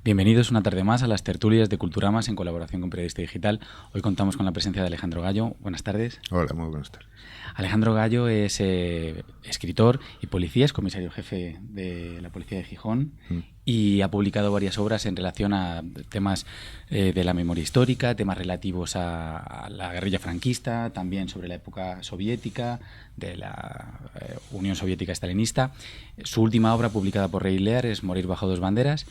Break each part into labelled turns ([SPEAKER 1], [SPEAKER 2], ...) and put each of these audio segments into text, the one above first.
[SPEAKER 1] Bienvenidos una tarde más a las tertulias de Culturamas en colaboración con Periodista Digital. Hoy contamos con la presencia de Alejandro Gallo. Buenas tardes.
[SPEAKER 2] Hola, muy buenas tardes.
[SPEAKER 1] Alejandro Gallo es escritor y policía, es comisario jefe de la Policía de Gijón y ha publicado varias obras en relación a temas de la memoria histórica, temas relativos a la guerrilla franquista, también sobre la época soviética, de la Unión Soviética Stalinista. Su última obra publicada por Rey Lear es Morir bajo dos banderas.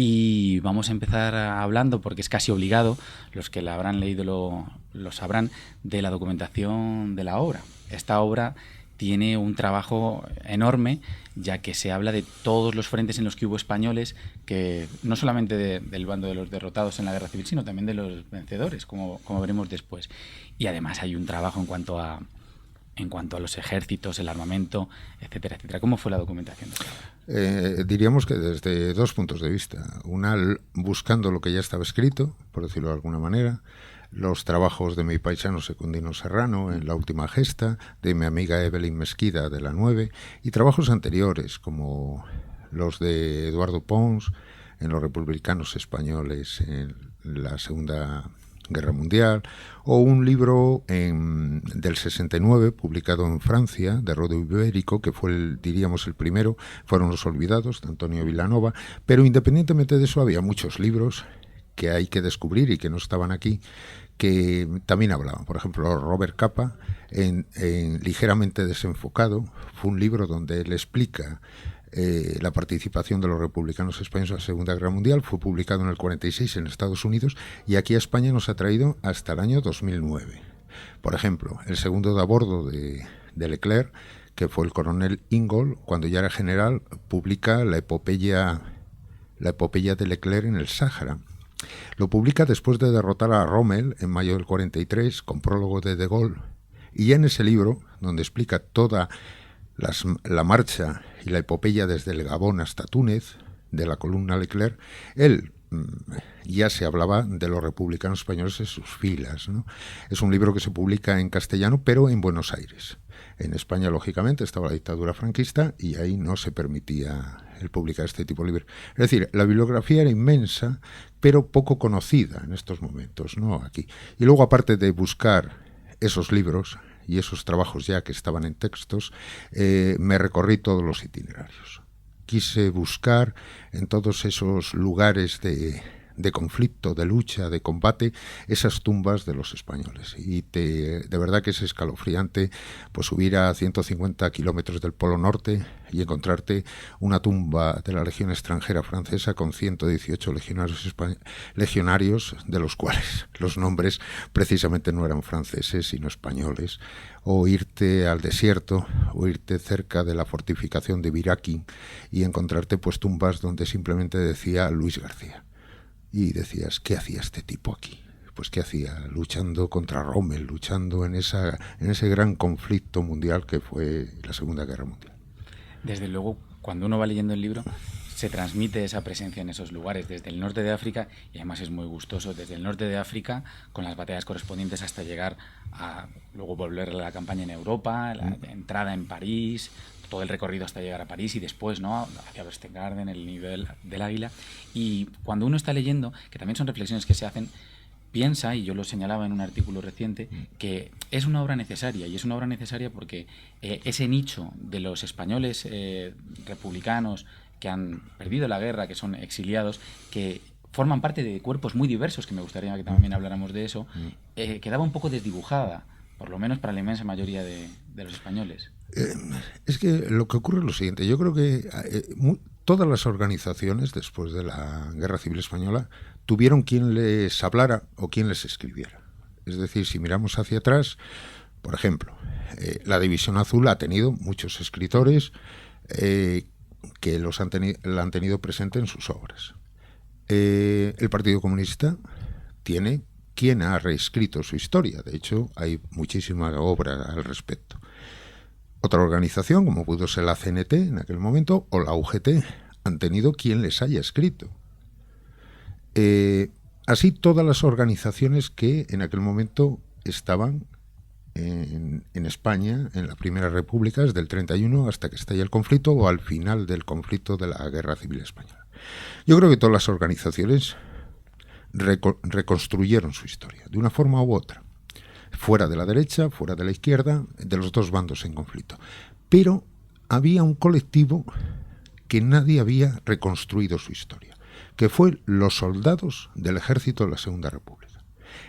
[SPEAKER 1] Y vamos a empezar hablando, porque es casi obligado, los que la habrán leído lo sabrán, de la documentación de la obra. Esta obra tiene un trabajo enorme, ya que se habla de todos los frentes en los que hubo españoles, que no solamente del bando de los derrotados en la guerra civil, sino también de los vencedores, como veremos después. Y además hay un trabajo en cuanto a los ejércitos, el armamento, etcétera, etcétera. ¿Cómo fue la documentación de esta obra?
[SPEAKER 2] Diríamos que desde dos puntos de vista. Una, buscando lo que ya estaba escrito, por decirlo de alguna manera, los trabajos de mi paisano Secundino Serrano en La última gesta, de mi amiga Evelyn Mesquida de La 9, y trabajos anteriores como los de Eduardo Pons en los republicanos españoles en la Segunda Guerra Mundial, o un libro del 69 publicado en Francia de Rodo Ibérico, que fue diríamos el primero, fueron Los olvidados, de Antonio Vilanova. Pero independientemente de eso había muchos libros que hay que descubrir y que no estaban aquí, que también hablaban. Por ejemplo, Robert Capa, en Ligeramente desenfocado, fue un libro donde él explica la participación de los republicanos españoles en la Segunda Guerra Mundial. Fue publicado en el 46 en Estados Unidos y aquí a España nos ha traído hasta el año 2009. Por ejemplo, el segundo de a bordo de Leclerc, que fue el coronel Ingold, cuando ya era general, publica la epopeya de Leclerc en el Sáhara. Lo publica después de derrotar a Rommel en mayo del 43, con prólogo de Gaulle. Y ya en ese libro, donde explica toda la marcha y la epopeya desde el Gabón hasta Túnez, de la columna Leclerc, él ya se hablaba de los republicanos españoles en sus filas, ¿no? Es un libro que se publica en castellano, pero en Buenos Aires. En España, lógicamente, estaba la dictadura franquista y ahí no se permitía el publicar este tipo de libros. Es decir, la bibliografía era inmensa, pero poco conocida en estos momentos, ¿no? Aquí. Y luego, aparte de buscar esos libros y esos trabajos ya que estaban en textos, me recorrí todos los itinerarios. Quise buscar en todos esos lugares de conflicto, de lucha, de combate, esas tumbas de los españoles. Y de verdad que es escalofriante pues subir a 150 kilómetros del Polo Norte y encontrarte una tumba de la Legión extranjera francesa con 118 legionarios, de los cuales los nombres precisamente no eran franceses, sino españoles. O irte al desierto, o irte cerca de la fortificación de Biraki y encontrarte pues tumbas donde simplemente decía Luis García. Y decías, ¿qué hacía este tipo aquí? Pues ¿qué hacía? Luchando contra Rommel, luchando en ese gran conflicto mundial que fue la Segunda Guerra Mundial.
[SPEAKER 1] Desde luego, cuando uno va leyendo el libro, se transmite esa presencia en esos lugares, desde el norte de África, y además es muy gustoso, desde el norte de África, con las batallas correspondientes hasta llegar a luego volver a la campaña en Europa, la entrada en París, todo el recorrido hasta llegar a París y después, ¿no?, hacia Berchtesgaden, el nivel del Águila. Y cuando uno está leyendo, que también son reflexiones que se hacen, piensa, y yo lo señalaba en un artículo reciente, que es una obra necesaria, y es una obra necesaria porque ese nicho de los españoles republicanos que han perdido la guerra, que son exiliados, que forman parte de cuerpos muy diversos, que me gustaría que también habláramos de eso, quedaba un poco desdibujada, por lo menos para la inmensa mayoría de los españoles.
[SPEAKER 2] Es que lo que ocurre es lo siguiente. Yo creo que todas las organizaciones después de la Guerra Civil Española tuvieron quien les hablara o quien les escribiera. Es decir, si miramos hacia atrás, por ejemplo, la División Azul ha tenido muchos escritores que la han tenido presente en sus obras. El Partido Comunista tiene quien ha reescrito su historia. De hecho, hay muchísima obra al respecto. Otra organización, como pudo ser la CNT en aquel momento, o la UGT, han tenido quien les haya escrito. Así todas las organizaciones que en aquel momento estaban en España, en la Primera República, desde el 31 hasta que estalla el conflicto o al final del conflicto de la Guerra Civil Española. Yo creo que todas las organizaciones reconstruyeron su historia, de una forma u otra, fuera de la derecha, fuera de la izquierda, de los dos bandos en conflicto. Pero había un colectivo que nadie había reconstruido su historia, que fue los soldados del ejército de la Segunda República.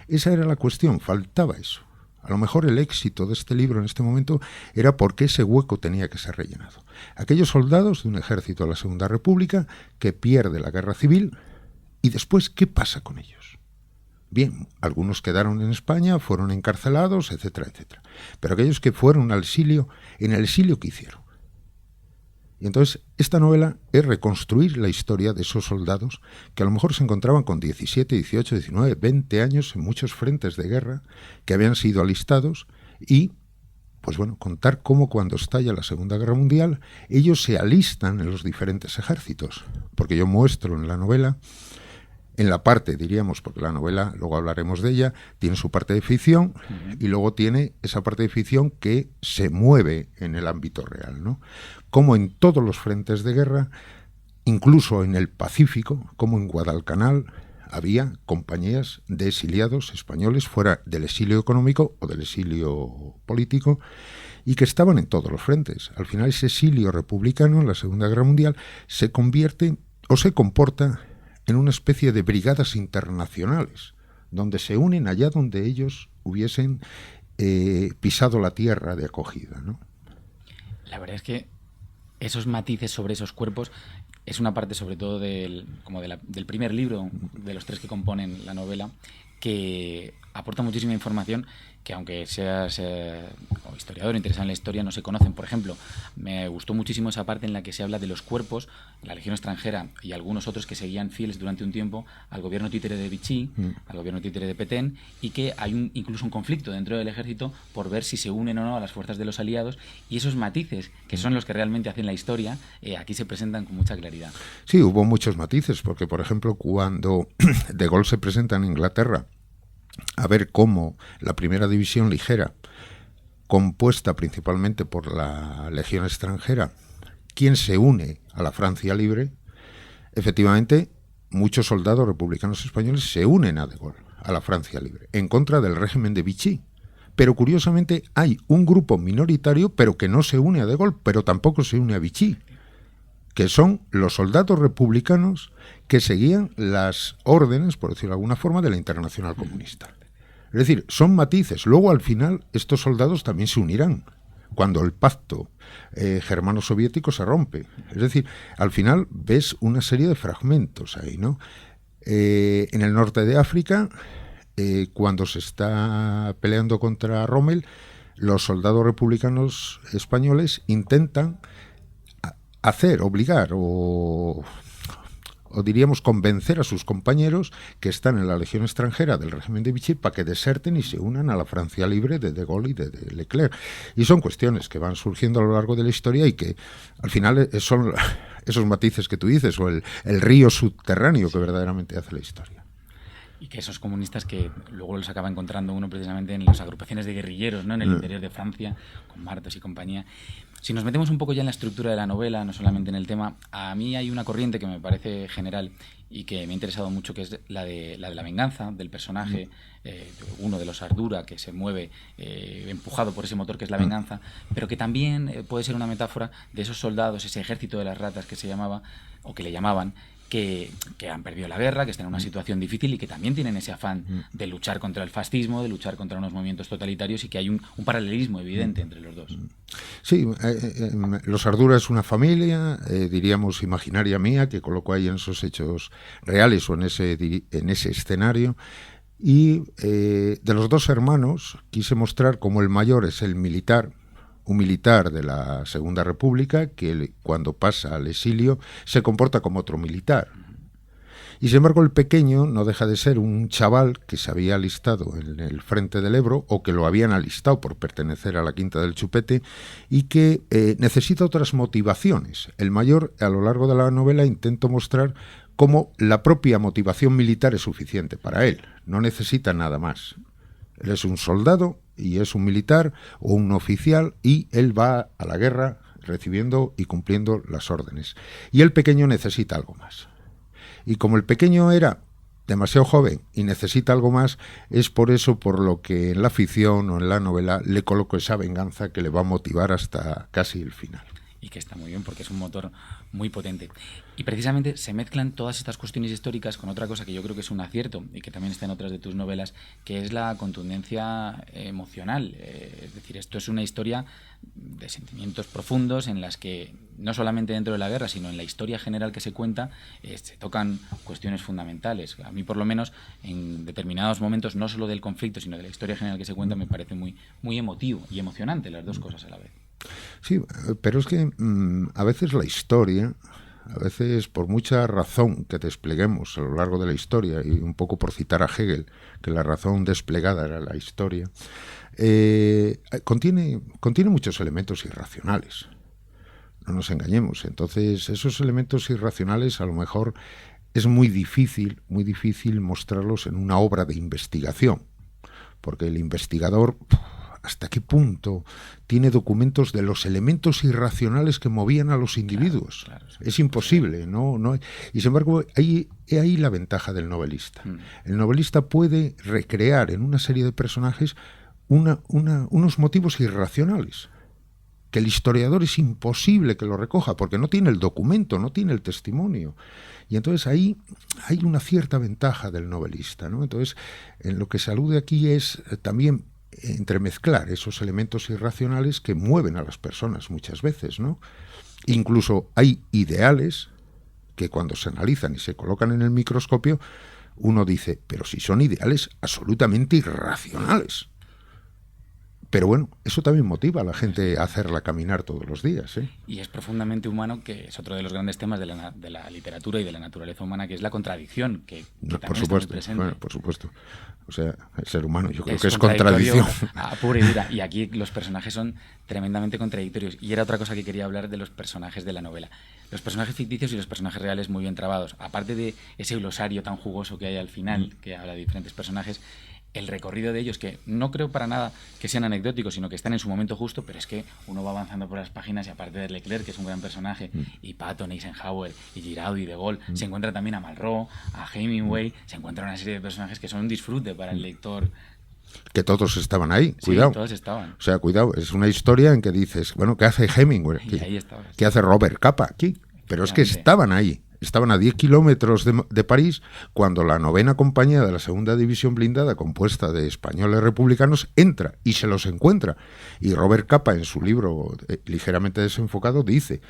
[SPEAKER 2] Esa era la cuestión, faltaba eso. A lo mejor el éxito de este libro en este momento era porque ese hueco tenía que ser rellenado. Aquellos soldados de un ejército de la Segunda República que pierde la guerra civil, y después, ¿qué pasa con ellos? Bien, algunos quedaron en España, fueron encarcelados, etcétera, etcétera. Pero aquellos que fueron al exilio, en el exilio, ¿qué hicieron? Y entonces, esta novela es reconstruir la historia de esos soldados que a lo mejor se encontraban con 17, 18, 19, 20 años en muchos frentes de guerra, que habían sido alistados y, pues bueno, contar cómo cuando estalla la Segunda Guerra Mundial, ellos se alistan en los diferentes ejércitos. Porque yo muestro en la novela, en la parte, diríamos, porque la novela, luego hablaremos de ella, tiene su parte de ficción y luego tiene esa parte de ficción que se mueve en el ámbito real, ¿no? Como en todos los frentes de guerra, incluso en el Pacífico, como en Guadalcanal, había compañías de exiliados españoles fuera del exilio económico o del exilio político y que estaban en todos los frentes. Al final ese exilio republicano en la Segunda Guerra Mundial se convierte o se comporta en una especie de brigadas internacionales, donde se unen allá donde ellos hubiesen pisado la tierra de acogida, ¿no?
[SPEAKER 1] La verdad es que esos matices sobre esos cuerpos es una parte sobre todo del primer libro de los tres que componen la novela, que aporta muchísima información que, aunque seas historiador interesado en la historia, no se conocen. Por ejemplo, me gustó muchísimo esa parte en la que se habla de los cuerpos, la Legión extranjera y algunos otros que seguían fieles durante un tiempo al gobierno títere de Vichy, al gobierno títere de Petén, y que hay incluso un conflicto dentro del ejército por ver si se unen o no a las fuerzas de los aliados, y esos matices, que son los que realmente hacen la historia, aquí se presentan con mucha claridad.
[SPEAKER 2] Sí, hubo muchos matices, porque, por ejemplo, cuando De Gaulle se presenta en Inglaterra a ver cómo la primera división ligera, compuesta principalmente por la Legión extranjera, quien se une a la Francia Libre, efectivamente muchos soldados republicanos españoles se unen a De Gaulle, a la Francia Libre, en contra del régimen de Vichy. Pero curiosamente hay un grupo minoritario, pero que no se une a De Gaulle, pero tampoco se une a Vichy, que son los soldados republicanos que seguían las órdenes, por decirlo de alguna forma, de la Internacional Comunista. Es decir, son matices. Luego, al final, estos soldados también se unirán cuando el pacto germano-soviético se rompe. Es decir, al final ves una serie de fragmentos ahí, ¿no? En el norte de África, cuando se está peleando contra Rommel, los soldados republicanos españoles intentan obligar o diríamos convencer a sus compañeros que están en la Legión extranjera del régimen de Vichy para que deserten y se unan a la Francia Libre de Gaulle y de Leclerc. Y son cuestiones que van surgiendo a lo largo de la historia y que al final son esos matices que tú dices, o el río subterráneo que verdaderamente hace la historia.
[SPEAKER 1] Y que esos comunistas que luego los acaba encontrando uno precisamente en las agrupaciones de guerrilleros, ¿no? En el interior de Francia, con Martos y compañía. Si nos metemos un poco ya en la estructura de la novela, no solamente en el tema, a mí hay una corriente que me parece general y que me ha interesado mucho, que es la de la venganza del personaje, uno de los Ardura, que se mueve empujado por ese motor que es la venganza, pero que también puede ser una metáfora de esos soldados, ese ejército de las ratas que se llamaba, o que le llamaban, que han perdido la guerra, que están en una situación difícil y que también tienen ese afán de luchar contra el fascismo, de luchar contra unos movimientos totalitarios, y que hay un paralelismo evidente entre los dos.
[SPEAKER 2] Sí, los Ardura es una familia, diríamos imaginaria mía, que coloco ahí en esos hechos reales o en ese escenario. Y de los dos hermanos quise mostrar cómo el mayor es el militar, un militar de la Segunda República, que cuando pasa al exilio se comporta como otro militar. Y sin embargo el pequeño no deja de ser un chaval que se había alistado en el frente del Ebro, o que lo habían alistado por pertenecer a la Quinta del Chupete, y que necesita otras motivaciones. El mayor, a lo largo de la novela, intento mostrar cómo la propia motivación militar es suficiente para él, no necesita nada más. Él es un soldado y es un militar o un oficial, y él va a la guerra recibiendo y cumpliendo las órdenes. Y el pequeño necesita algo más. Y como el pequeño era demasiado joven y necesita algo más, es por eso por lo que en la ficción o en la novela le coloco esa venganza que le va a motivar hasta casi el final.
[SPEAKER 1] Y que está muy bien porque es un motor muy potente. Y precisamente se mezclan todas estas cuestiones históricas con otra cosa que yo creo que es un acierto y que también está en otras de tus novelas, que es la contundencia emocional. Es decir, esto es una historia de sentimientos profundos en las que no solamente dentro de la guerra, sino en la historia general que se cuenta, se tocan cuestiones fundamentales. A mí, por lo menos, en determinados momentos, no solo del conflicto, sino de la historia general que se cuenta, me parece muy, muy emotivo y emocionante, las dos cosas a la vez.
[SPEAKER 2] Sí, pero es que a veces la historia, a veces por mucha razón que despleguemos a lo largo de la historia, y un poco por citar a Hegel, que la razón desplegada era la historia, contiene muchos elementos irracionales. No nos engañemos. Entonces, esos elementos irracionales a lo mejor es muy difícil mostrarlos en una obra de investigación, porque el investigador, ¿hasta qué punto tiene documentos de los elementos irracionales que movían a los individuos? Claro, es imposible, ¿no? Y sin embargo, ahí la ventaja del novelista. El novelista puede recrear en una serie de personajes unos motivos irracionales, que el historiador es imposible que lo recoja, porque no tiene el documento, no tiene el testimonio. Y entonces ahí hay una cierta ventaja del novelista, ¿no? Entonces, en lo que se alude aquí es también entremezclar esos elementos irracionales que mueven a las personas muchas veces, ¿no? Incluso hay ideales que cuando se analizan y se colocan en el microscopio, uno dice, pero si son ideales absolutamente irracionales. Pero bueno, eso también motiva a la gente a hacerla caminar todos los días, ¿eh? Y
[SPEAKER 1] es profundamente humano, que es otro de los grandes temas de la literatura y de la naturaleza humana, que es la contradicción, que
[SPEAKER 2] por supuesto, bueno, por supuesto. O sea, el ser humano yo creo que es contradicción.
[SPEAKER 1] Pura y dura. Y aquí los personajes son tremendamente contradictorios. Y era otra cosa que quería hablar de los personajes de la novela. Los personajes ficticios y los personajes reales muy bien trabados. Aparte de ese glosario tan jugoso que hay al final, que habla de diferentes personajes, el recorrido de ellos, que no creo para nada que sean anecdóticos, sino que están en su momento justo, pero es que uno va avanzando por las páginas y aparte de Leclerc, que es un gran personaje, y Patton, Eisenhower, y Giraud y De Gaulle, se encuentra también a Malraux, a Hemingway, se encuentra una serie de personajes que son un disfrute para el lector.
[SPEAKER 2] Que todos estaban ahí, cuidado.
[SPEAKER 1] Sí, todos estaban.
[SPEAKER 2] O sea, cuidado, es una historia en que dices, bueno, ¿qué hace Hemingway? ¿Qué hace Robert Capa aquí? Pero es que estaban ahí. Estaban a 10 kilómetros de París cuando la 9ª compañía de la 2ª División Blindada, compuesta de españoles republicanos, entra y se los encuentra. Y Robert Capa, en su libro ligeramente desenfocado, dice,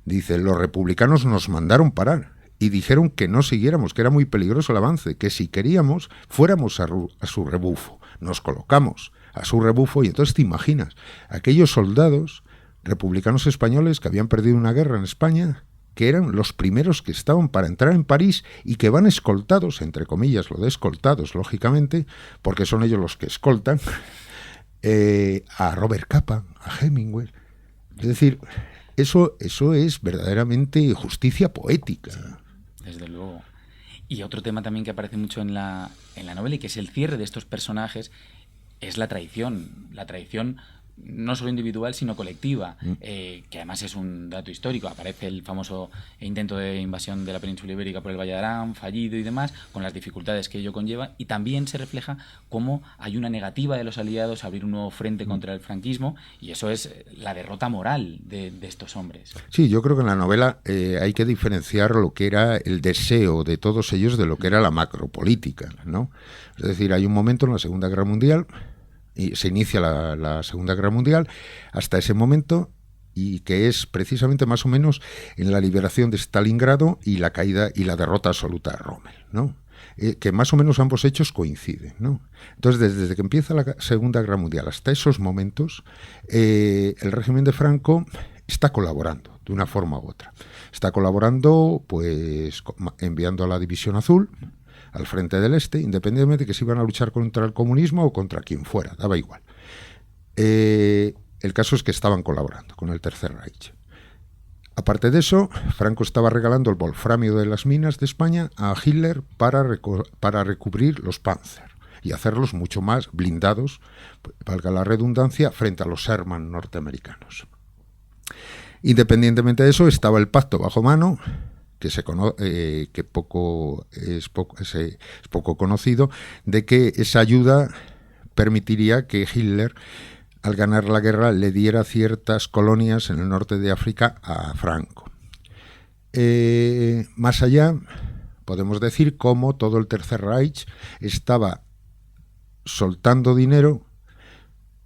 [SPEAKER 2] los republicanos nos mandaron parar y dijeron que no siguiéramos, que era muy peligroso el avance, que si queríamos fuéramos a su rebufo. Nos colocamos a su rebufo y entonces te imaginas, aquellos soldados republicanos españoles que habían perdido una guerra en España, que eran los primeros que estaban para entrar en París y que van escoltados, entre comillas, lo de escoltados, lógicamente, porque son ellos los que escoltan a Robert Capa, a Hemingway. Es decir, eso es verdaderamente justicia poética.
[SPEAKER 1] Sí, desde luego. Y otro tema también que aparece mucho en la novela y que es el cierre de estos personajes es la traición. La traición no solo individual, sino colectiva, que además es un dato histórico. Aparece el famoso intento de invasión de la península ibérica por el Valle de Arán, fallido y demás, con las dificultades que ello conlleva, y también se refleja cómo hay una negativa de los aliados a abrir un nuevo frente contra el franquismo, y eso es la derrota moral de estos hombres.
[SPEAKER 2] Sí, yo creo que en la novela hay que diferenciar lo que era el deseo de todos ellos de lo que era la macropolítica, ¿no? Es decir, hay un momento en la Segunda Guerra Mundial, y se inicia la Segunda Guerra Mundial, hasta ese momento, y que es precisamente más o menos en la liberación de Stalingrado y la caída y la derrota absoluta de Rommel, ¿no? Que más o menos ambos hechos coinciden, ¿no? Entonces, desde que empieza la Segunda Guerra Mundial hasta esos momentos, el régimen de Franco está colaborando de una forma u otra. Está colaborando, pues, enviando a la División Azul al frente del Este, independientemente de que se iban a luchar contra el comunismo o contra quien fuera, daba igual. El caso es que estaban colaborando con el Tercer Reich. Aparte de eso, Franco estaba regalando el wolframio de las minas de España a Hitler para recubrir los Panzer y hacerlos mucho más blindados, valga la redundancia, frente a los Sherman norteamericanos. Independientemente de eso, estaba el pacto bajo mano, que es poco conocido, de que esa ayuda permitiría que Hitler, al ganar la guerra, le diera ciertas colonias en el norte de África a Franco. Más allá, podemos decir cómo todo el Tercer Reich estaba soltando dinero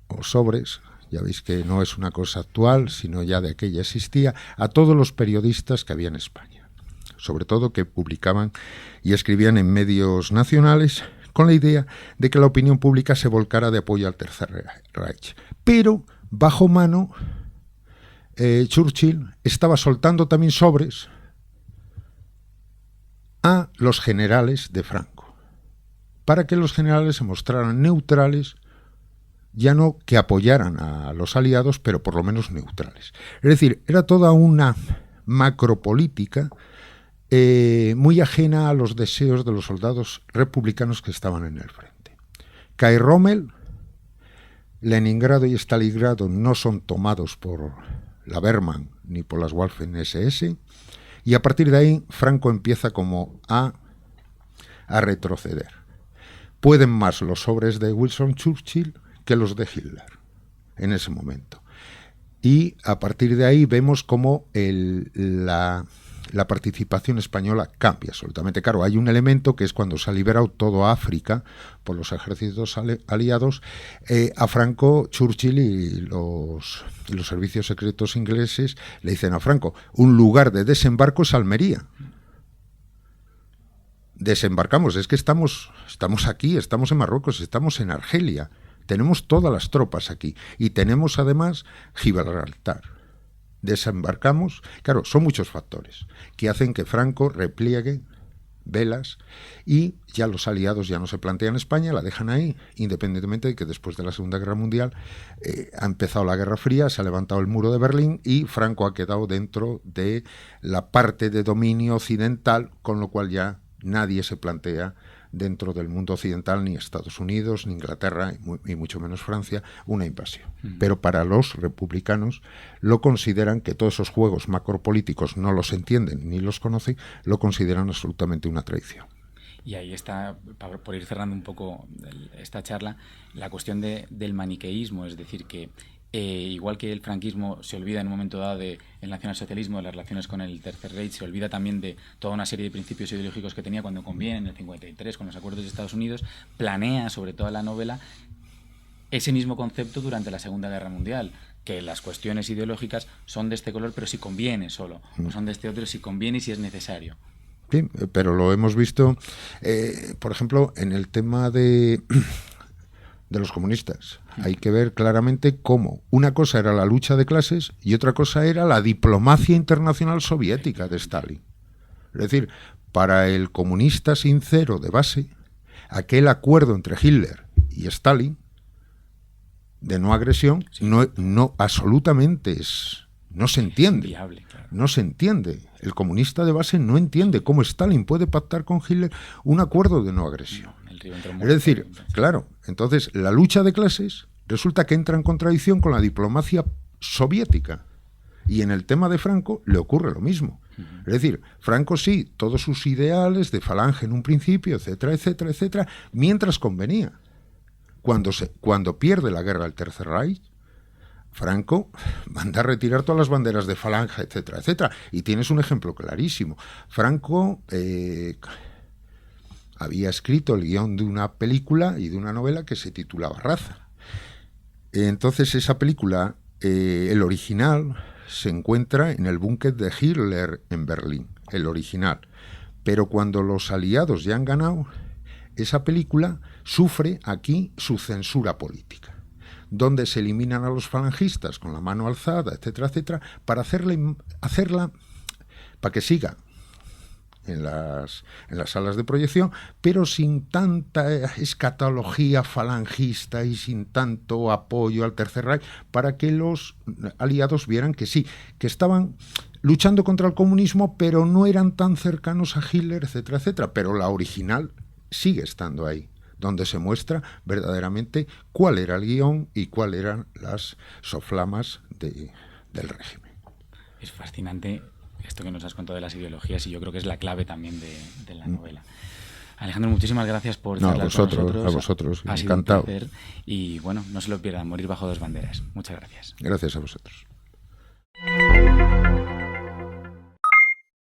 [SPEAKER 2] o sobres, ya veis que no es una cosa actual, sino ya de aquella existía, a todos los periodistas que había en España, sobre todo que publicaban y escribían en medios nacionales, con la idea de que la opinión pública se volcara de apoyo al Tercer Reich. Pero, bajo mano, Churchill estaba soltando también sobres a los generales de Franco, para que los generales se mostraran neutrales, ya no que apoyaran a los aliados, pero por lo menos neutrales. Es decir, era toda una macropolítica muy ajena a los deseos de los soldados republicanos que estaban en el frente. Cae Rommel, Leningrado y Stalingrado no son tomados por la Wehrmacht ni por las Waffen-SS, y a partir de ahí Franco empieza como a retroceder. Pueden más los sobres de Winston Churchill que los de Hitler en ese momento. Y a partir de ahí vemos cómo la participación española cambia absolutamente. Claro, hay un elemento que es cuando se ha liberado todo África por los ejércitos aliados, a Franco, Churchill y los servicios secretos ingleses le dicen a Franco, un lugar de desembarco es Almería. Desembarcamos, es que estamos aquí, estamos en Marruecos, estamos en Argelia. Tenemos todas las tropas aquí y tenemos además Gibraltar. Desembarcamos, claro, son muchos factores que hacen que Franco repliegue velas y ya los aliados ya no se plantean España, la dejan ahí, independientemente de que después de la Segunda Guerra Mundial ha empezado la Guerra Fría, se ha levantado el muro de Berlín y Franco ha quedado dentro de la parte de dominio occidental, con lo cual ya nadie se plantea dentro del mundo occidental, ni Estados Unidos, ni Inglaterra, y mucho menos Francia, una invasión. Pero para los republicanos lo consideran, que todos esos juegos macropolíticos no los entienden ni los conocen, lo consideran absolutamente una traición.
[SPEAKER 1] Y ahí está, por ir cerrando un poco esta charla, la cuestión del maniqueísmo, es decir, que igual que el franquismo se olvida en un momento dado del nacionalsocialismo, de las relaciones con el Tercer Reich, se olvida también de toda una serie de principios ideológicos que tenía cuando conviene, en el 53, con los acuerdos de Estados Unidos, planea sobre toda la novela ese mismo concepto durante la Segunda Guerra Mundial, que las cuestiones ideológicas son de este color, pero si conviene solo, o son de este otro si conviene y si es necesario.
[SPEAKER 2] Sí, pero lo hemos visto, por ejemplo, en el tema de los comunistas. Hay que ver claramente cómo una cosa era la lucha de clases y otra cosa era la diplomacia internacional soviética de Stalin. Es decir, para el comunista sincero de base, aquel acuerdo entre Hitler y Stalin de no agresión no absolutamente no se entiende.
[SPEAKER 1] Es inviable, claro.
[SPEAKER 2] No se entiende. El comunista de base no entiende cómo Stalin puede pactar con Hitler un acuerdo de no agresión. Es decir, claro, entonces la lucha de clases resulta que entra en contradicción con la diplomacia soviética. Y en el tema de Franco le ocurre lo mismo. Es decir, Franco sí, todos sus ideales de falange en un principio, etcétera, etcétera, etcétera, mientras convenía. Cuando pierde la guerra al Tercer Reich, Franco manda a retirar todas las banderas de falange, etcétera, etcétera. Y tienes un ejemplo clarísimo. Franco había escrito el guión de una película y de una novela que se titulaba Raza. Entonces esa película, el original, se encuentra en el búnker de Hitler en Berlín, el original. Pero cuando los aliados ya han ganado, esa película sufre aquí su censura política, donde se eliminan a los falangistas con la mano alzada, etcétera, etcétera, para hacerla para que siga en las salas de proyección, pero sin tanta escatología falangista y sin tanto apoyo al Tercer Reich, para que los aliados vieran que sí, que estaban luchando contra el comunismo, pero no eran tan cercanos a Hitler, etcétera, etcétera. Pero la original sigue estando ahí, donde se muestra verdaderamente cuál era el guión y cuáles eran las soflamas del régimen.
[SPEAKER 1] Es fascinante esto que nos has contado de las ideologías, y yo creo que es la clave también de la novela. Alejandro, muchísimas gracias por charlar con nosotros.
[SPEAKER 2] A vosotros,
[SPEAKER 1] ha sido
[SPEAKER 2] encantado.
[SPEAKER 1] Un placer. Y bueno, no se lo pierdan, Morir bajo dos banderas. Muchas gracias.
[SPEAKER 2] Gracias a vosotros.